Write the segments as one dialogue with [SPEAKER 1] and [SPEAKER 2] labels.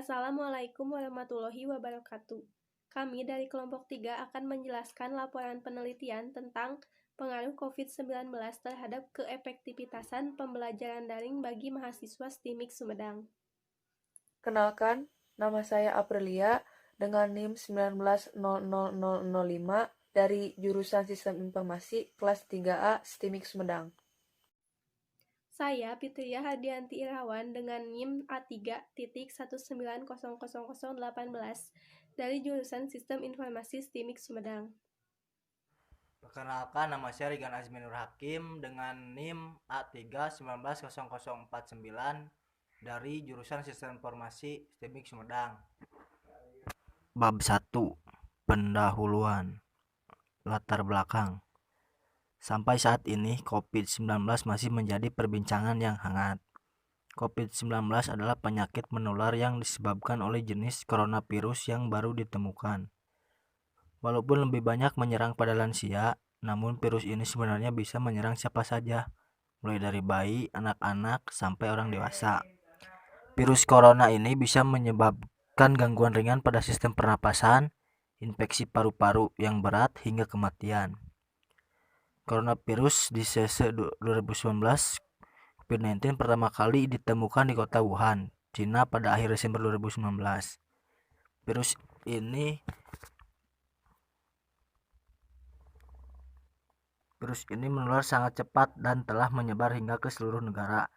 [SPEAKER 1] Assalamualaikum warahmatullahi wabarakatuh. Kami dari kelompok 3 akan menjelaskan laporan penelitian tentang pengaruh COVID-19 terhadap keefektivitasan pembelajaran daring bagi mahasiswa STIMIK Sumedang.
[SPEAKER 2] Kenalkan, nama saya Aprilia dengan NIM 19000005 dari jurusan Sistem Informasi kelas 3A STIMIK Sumedang.
[SPEAKER 1] Saya Fitria Hadianti Irawan dengan NIM A3.1900018 dari jurusan Sistem Informasi STIMIK Sumedang.
[SPEAKER 3] Perkenalkan, nama saya Rigan Azmi Nur Hakim dengan NIM A3190049 dari jurusan Sistem Informasi STIMIK Sumedang. Bab 1. Pendahuluan. Latar belakang. Sampai saat ini, COVID-19 masih menjadi perbincangan yang hangat. COVID-19 adalah penyakit menular yang disebabkan oleh jenis coronavirus yang baru ditemukan. Walaupun lebih banyak menyerang pada lansia, namun virus ini sebenarnya bisa menyerang siapa saja, mulai dari bayi, anak-anak, sampai orang dewasa. Virus corona ini bisa menyebabkan gangguan ringan pada sistem pernapasan, infeksi paru-paru yang berat, hingga kematian. Coronavirus disease 2019, COVID-19 pertama kali ditemukan di kota Wuhan, Cina pada akhir Desember 2019. Virus ini menular sangat cepat dan telah menyebar hingga ke seluruh negara,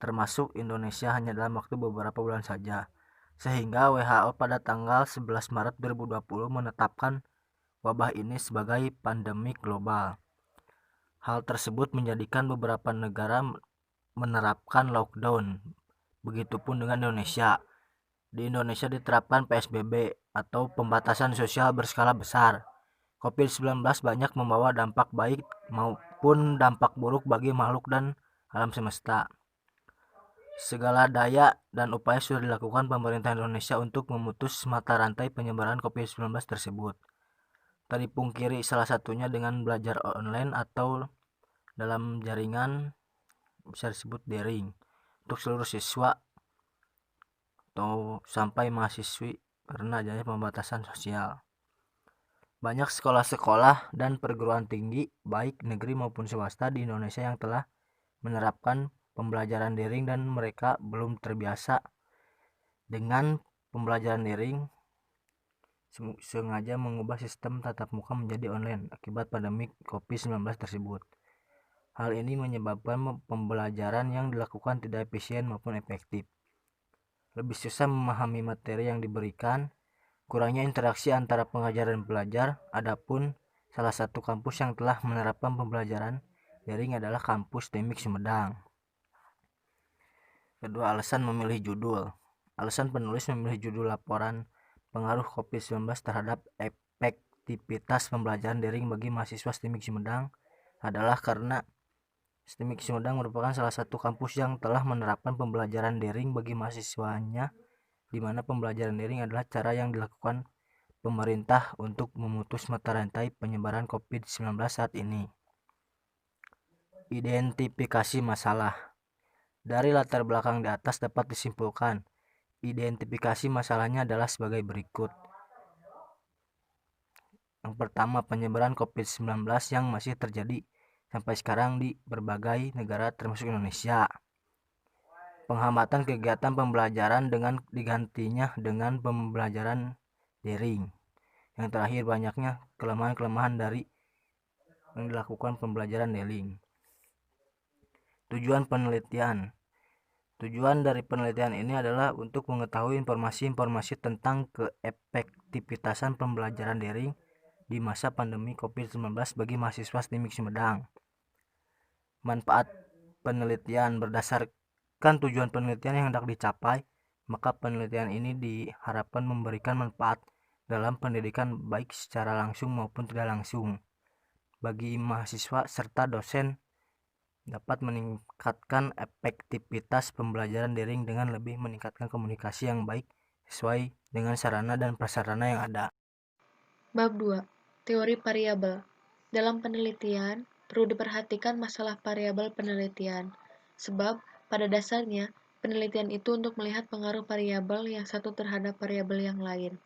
[SPEAKER 3] termasuk Indonesia hanya dalam waktu beberapa bulan saja. Sehingga WHO pada tanggal 11 Maret 2020 menetapkan wabah ini sebagai pandemi global. Hal tersebut menjadikan beberapa negara menerapkan lockdown. Begitupun dengan Indonesia. Di Indonesia diterapkan PSBB atau pembatasan sosial berskala besar. COVID-19 banyak membawa dampak baik maupun dampak buruk bagi makhluk dan alam semesta. Segala daya dan upaya sudah dilakukan pemerintah Indonesia untuk memutus mata rantai penyebaran COVID-19 tersebut. Tak dipungkiri salah satunya dengan belajar online atau dalam jaringan bisa disebut daring untuk seluruh siswa atau sampai mahasiswi karena adanya pembatasan sosial. Banyak sekolah-sekolah dan perguruan tinggi baik negeri maupun swasta di Indonesia yang telah menerapkan pembelajaran daring dan mereka belum terbiasa dengan pembelajaran daring sengaja mengubah sistem tatap muka menjadi online akibat pandemi COVID-19 tersebut. Hal ini menyebabkan pembelajaran yang dilakukan tidak efisien maupun efektif. Lebih susah memahami materi yang diberikan, kurangnya interaksi antara pengajar dan pelajar. Adapun salah satu kampus yang telah menerapkan pembelajaran daring adalah kampus STIMIK Sumedang. Kedua, alasan memilih judul. Alasan penulis memilih judul laporan pengaruh COVID-19 terhadap efektivitas pembelajaran daring bagi mahasiswa STIMIK Sumedang adalah karena STIMIK Sumedang merupakan salah satu kampus yang telah menerapkan pembelajaran daring bagi mahasiswanya, di mana pembelajaran daring adalah cara yang dilakukan pemerintah untuk memutus mata rantai penyebaran COVID-19 saat ini. Identifikasi masalah. Dari latar belakang di atas dapat disimpulkan, identifikasi masalahnya adalah sebagai berikut. Yang pertama, penyebaran COVID-19 yang masih terjadi sampai sekarang di berbagai negara termasuk Indonesia. Penghambatan kegiatan pembelajaran dengan digantinya dengan pembelajaran daring. Yang terakhir, banyaknya kelemahan-kelemahan dari yang dilakukan pembelajaran daring. Tujuan penelitian. Tujuan dari penelitian ini adalah untuk mengetahui informasi-informasi tentang keefektivitasan pembelajaran daring di masa pandemi COVID-19 bagi mahasiswa STIMIK Sumedang. Manfaat penelitian. Berdasarkan tujuan penelitian yang hendak dicapai, maka penelitian ini diharapkan memberikan manfaat dalam pendidikan baik secara langsung maupun tidak langsung bagi mahasiswa serta dosen, dapat meningkatkan efektivitas pembelajaran daring dengan lebih meningkatkan komunikasi yang baik sesuai dengan sarana dan prasarana yang ada.
[SPEAKER 4] Bab 2. Teori variabel. Dalam penelitian, perlu diperhatikan masalah variabel penelitian, sebab pada dasarnya Penelitian itu untuk melihat pengaruh variabel yang satu terhadap variabel yang lain.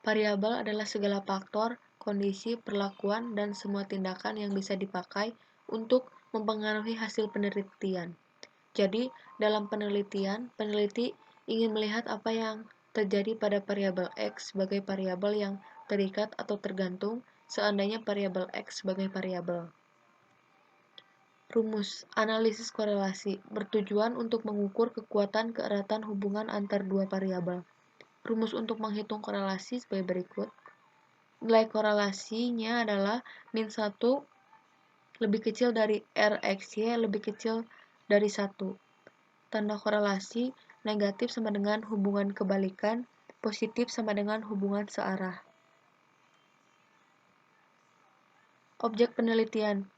[SPEAKER 4] Variabel adalah segala faktor, kondisi, perlakuan, dan semua tindakan yang bisa dipakai untuk mempengaruhi hasil penelitian. Jadi, dalam penelitian, peneliti ingin melihat apa yang terjadi pada variabel X sebagai variabel yang terikat atau tergantung, seandainya variabel X sebagai variabel. Rumus analisis korelasi bertujuan untuk mengukur kekuatan keeratan hubungan antar dua variabel. Rumus untuk menghitung korelasi sebagai berikut. Nilai korelasinya adalah min 1 lebih kecil dari RXY lebih kecil dari 1. Tanda korelasi negatif sama dengan hubungan kebalikan, positif sama dengan hubungan searah. Objek penelitian.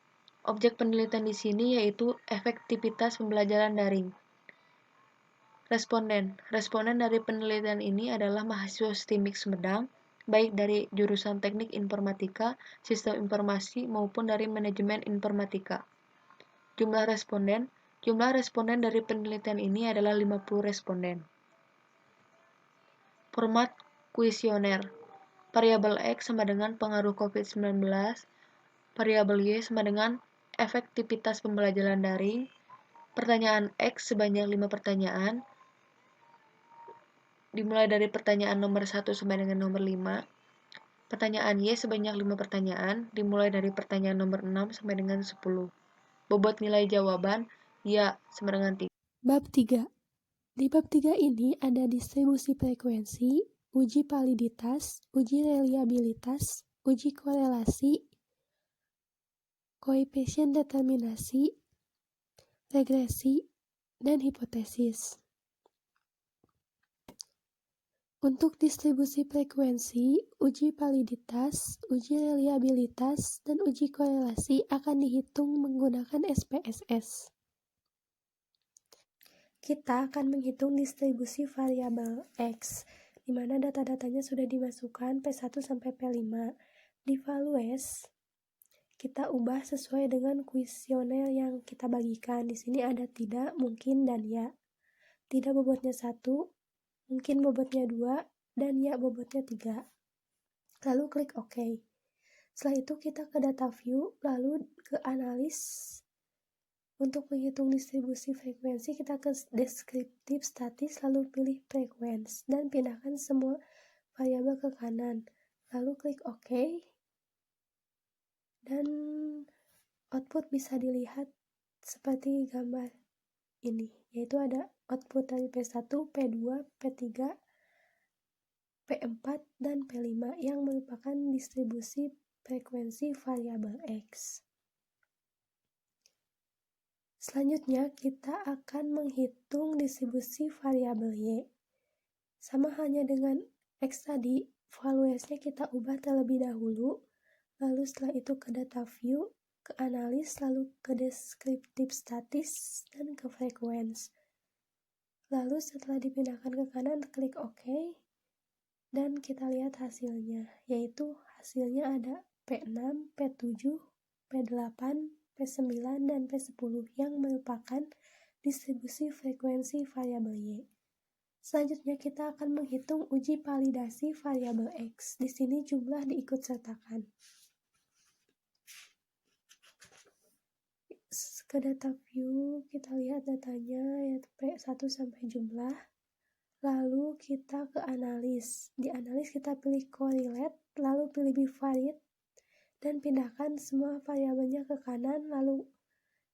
[SPEAKER 4] Objek penelitian di sini yaitu efektivitas pembelajaran daring. Responden. Responden dari penelitian ini adalah mahasiswa STIMIK Sumedang, baik dari jurusan Teknik Informatika, Sistem Informasi, maupun dari Manajemen Informatika. Jumlah responden. Jumlah responden dari penelitian ini adalah 50 responden. Format kuesioner. Variabel X sama dengan pengaruh COVID-19, variabel Y sama dengan efektivitas pembelajaran daring, pertanyaan X sebanyak 5 pertanyaan, dimulai dari pertanyaan nomor 1 sampai dengan nomor 5, pertanyaan Y sebanyak 5 pertanyaan, dimulai dari pertanyaan nomor 6 sampai dengan 10. Bobot nilai jawaban, ya sama dengan 3.
[SPEAKER 1] Bab 3. Di bab 3 ini ada distribusi frekuensi, uji validitas, uji reliabilitas, uji korelasi, koefisien determinasi, regresi, dan hipotesis. Untuk distribusi frekuensi, uji validitas, uji reliabilitas, dan uji korelasi akan dihitung menggunakan SPSS. Kita akan menghitung distribusi variabel X, di mana data-datanya sudah dimasukkan P1 sampai P5. Di values, kita ubah sesuai dengan kuesioner yang kita bagikan. Di sini ada tidak, mungkin, dan ya. Tidak bobotnya 1, mungkin bobotnya 2, dan ya bobotnya 3. Lalu klik OK. Setelah itu kita ke data view, lalu ke analis. Untuk menghitung distribusi frekuensi, kita ke deskriptif statis, lalu pilih frekuensi, dan pindahkan semua variabel ke kanan. Lalu klik OK. Dan output bisa dilihat seperti gambar ini, yaitu ada output dari P1, P2, P3, P4, dan P5 yang merupakan distribusi frekuensi variabel X. Selanjutnya, kita akan menghitung distribusi variabel Y. Sama halnya dengan X tadi, valuesnya kita ubah terlebih dahulu, lalu setelah itu ke data view, ke analis, lalu ke deskriptif statis, dan ke frekuensi. Lalu setelah dipindahkan ke kanan, klik OK, dan kita lihat hasilnya, yaitu hasilnya ada P6, P7, P8, P9, dan P10 yang merupakan distribusi frekuensi variabel Y. Selanjutnya kita akan menghitung uji validasi variabel X. Di sini jumlah diikutsertakan. Ke data view, kita lihat datanya yaitu P1 sampai jumlah. Lalu kita ke analis. Di analis kita pilih correlate, lalu pilih bivariate, dan pindahkan semua variabelnya ke kanan. Lalu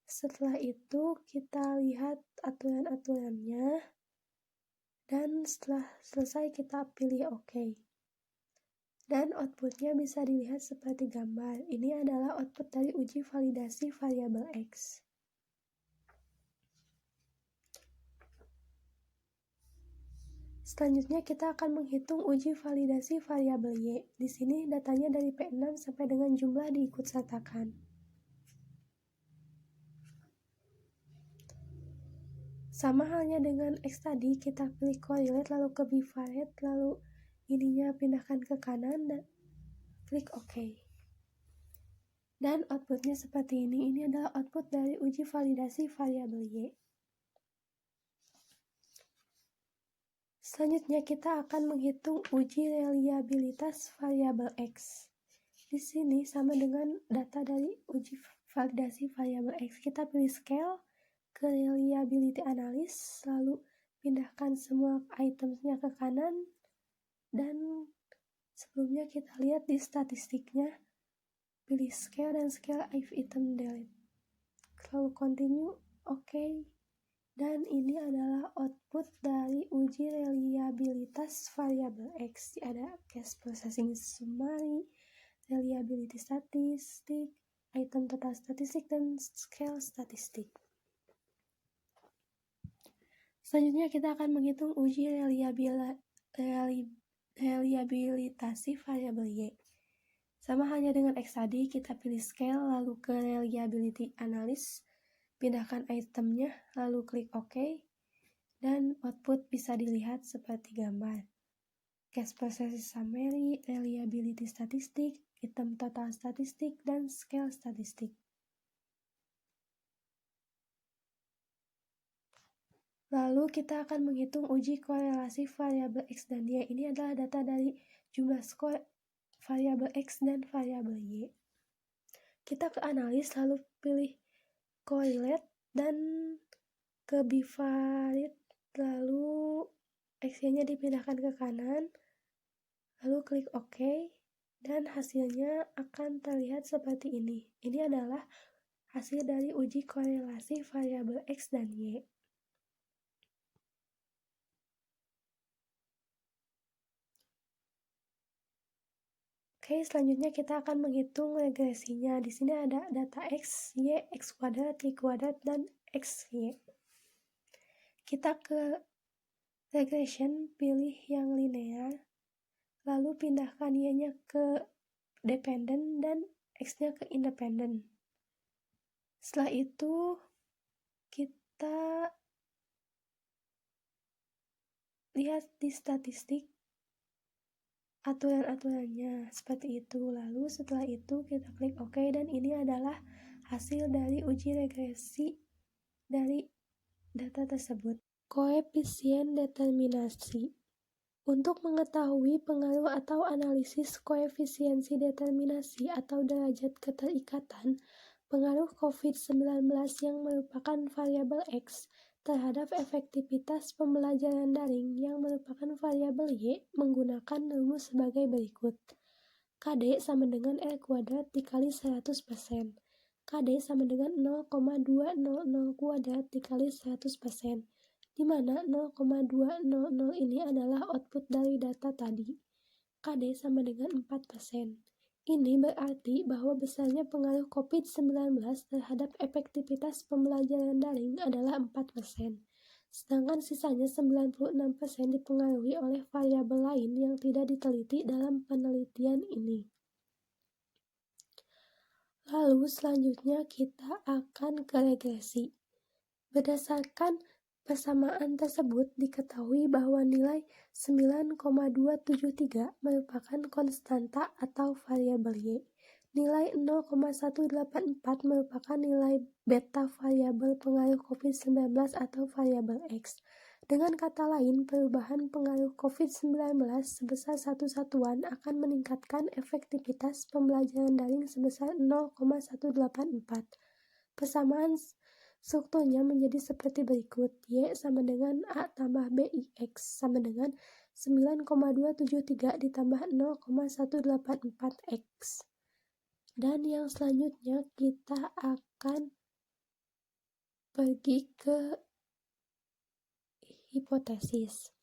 [SPEAKER 1] setelah itu kita lihat aturan-aturannya, dan setelah selesai kita pilih OK. Dan outputnya bisa dilihat seperti gambar. Ini adalah output dari uji validasi variabel X. Selanjutnya kita akan menghitung uji validasi variabel Y. Di sini datanya dari P6 sampai dengan jumlah diikutsertakan. Sama halnya dengan X tadi, kita pilih correlate lalu ke bivariate, lalu ininya pindahkan ke kanan dan klik OK. Dan outputnya seperti ini. Ini adalah output dari uji validasi variabel Y. Selanjutnya kita akan menghitung uji reliabilitas variabel X. Di sini sama dengan data dari uji validasi variabel X. Kita pilih scale ke reliability analysis, lalu pindahkan semua itemnya ke kanan, dan sebelumnya kita lihat di statistiknya, pilih scale dan scale if item delete. Lalu continue, oke. Dan ini adalah output dari uji reliabilitas variabel X. Ada case processing summary, reliability statistik, item total statistik, dan scale statistik. Selanjutnya kita akan menghitung uji reliabilitasi variabel Y. Sama hanya dengan X tadi, kita pilih scale lalu ke reliability analysis, pindahkan itemnya, lalu klik OK, dan output bisa dilihat seperti gambar. Case processing summary, reliability statistik, item total statistik, dan scale statistik. Lalu kita akan menghitung uji korelasi variabel X dan Y. Ini adalah data dari jumlah skor variabel X dan variabel Y. Kita ke analis lalu pilih correlate dan ke bivariate, lalu X-nya dipindahkan ke kanan, lalu klik OK, dan hasilnya akan terlihat seperti ini. Ini adalah hasil dari uji korelasi variabel X dan Y. Oke, selanjutnya kita akan menghitung regresinya. Di sini ada data X, Y, X kuadrat, Y kuadrat, dan X, Y. Kita ke regression, pilih yang linear, lalu pindahkan Y-nya ke dependent dan X-nya ke independent. Setelah itu, kita lihat di statistik aturan-aturannya seperti itu. Lalu setelah itu kita klik OK, dan ini adalah hasil dari uji regresi dari data tersebut. Koefisien determinasi. Untuk mengetahui pengaruh atau analisis koefisiensi determinasi atau derajat keterikatan pengaruh COVID-19 yang merupakan variabel X terhadap efektivitas pembelajaran daring yang merupakan variabel Y menggunakan rumus sebagai berikut. KD sama dengan R kuadrat dikali 100%. KD sama dengan 0,200 kuadrat dikali 100%, di mana 0,200 ini adalah output dari data tadi. KD sama dengan 4%. Ini berarti bahwa besarnya pengaruh COVID-19 terhadap efektivitas pembelajaran daring adalah 4%, sedangkan sisanya 96% dipengaruhi oleh variabel lain yang tidak diteliti dalam penelitian ini. Lalu selanjutnya kita akan ke regresi. Berdasarkan persamaan tersebut diketahui bahwa nilai 9,273 merupakan konstanta atau variabel Y. Nilai 0,184 merupakan nilai beta variabel pengaruh COVID-19 atau variabel X. Dengan kata lain, perubahan pengaruh COVID-19 sebesar satu satuan akan meningkatkan efektivitas pembelajaran daring sebesar 0,184. Persamaan strukturnya menjadi seperti berikut. Y sama dengan A tambah BIX sama dengan 9,273 ditambah 0,184X. Dan yang selanjutnya kita akan pergi ke hipotesis.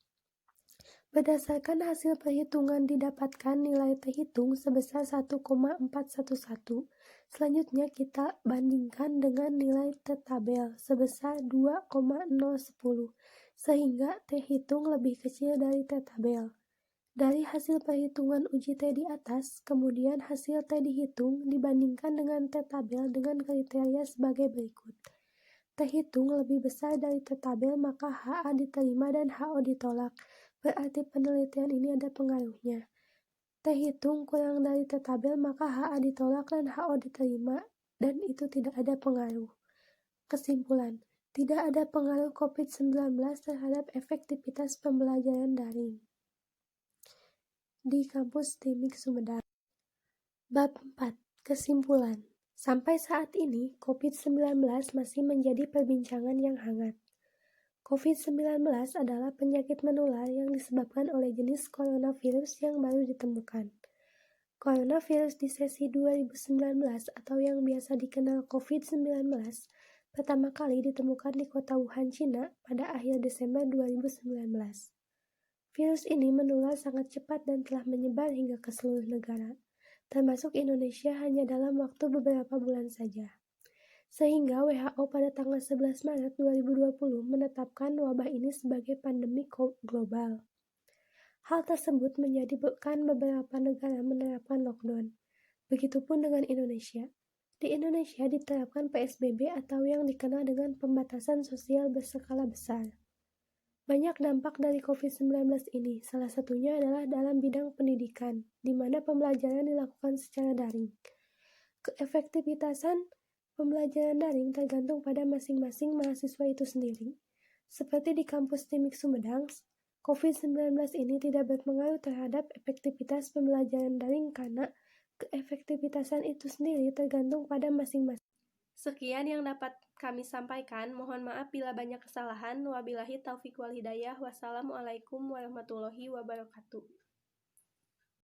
[SPEAKER 1] Berdasarkan hasil perhitungan didapatkan nilai terhitung sebesar 1,411. Selanjutnya kita bandingkan dengan nilai tertabel sebesar 2,010, sehingga terhitung lebih kecil dari tertabel. Dari hasil perhitungan uji T di atas, kemudian hasil T dihitung dibandingkan dengan tertabel dengan kriteria sebagai berikut. Terhitung lebih besar dari tertabel, maka HA diterima dan HO ditolak. Berarti penelitian ini ada pengaruhnya. Terhitung kurang dari tertabel, maka HA ditolak dan HO diterima, dan itu tidak ada pengaruh. Kesimpulan, Tidak ada pengaruh COVID-19 terhadap efektivitas pembelajaran daring di kampus TIMIK Sumedang. Bab 4. Kesimpulan. Sampai saat ini, COVID-19 masih menjadi perbincangan yang hangat. COVID-19 adalah penyakit menular yang disebabkan oleh jenis coronavirus yang baru ditemukan. Coronavirus di sesi 2019 atau yang biasa dikenal COVID-19 pertama kali ditemukan di kota Wuhan, Cina pada akhir Desember 2019. Virus ini menular sangat cepat dan telah menyebar hingga ke seluruh negara, termasuk Indonesia hanya dalam waktu beberapa bulan saja. Sehingga WHO pada tanggal 11 Maret 2020 menetapkan wabah ini sebagai pandemi global. Hal tersebut menyebabkan beberapa negara menerapkan lockdown. Begitupun dengan Indonesia. Di Indonesia diterapkan PSBB atau yang dikenal dengan pembatasan sosial berskala besar. Banyak dampak dari COVID-19 ini, salah satunya adalah dalam bidang pendidikan, di mana pembelajaran dilakukan secara daring. Keefektivitasan pembelajaran daring tergantung pada masing-masing mahasiswa itu sendiri. Seperti di kampus TIMIK Sumedang, COVID-19 ini tidak berpengaruh terhadap efektivitas pembelajaran daring karena keefektivitasan itu sendiri tergantung pada masing-masing. Sekian yang dapat kami sampaikan. Mohon maaf bila banyak kesalahan. Wabillahi taufiq wal hidayah. Wassalamualaikum warahmatullahi wabarakatuh.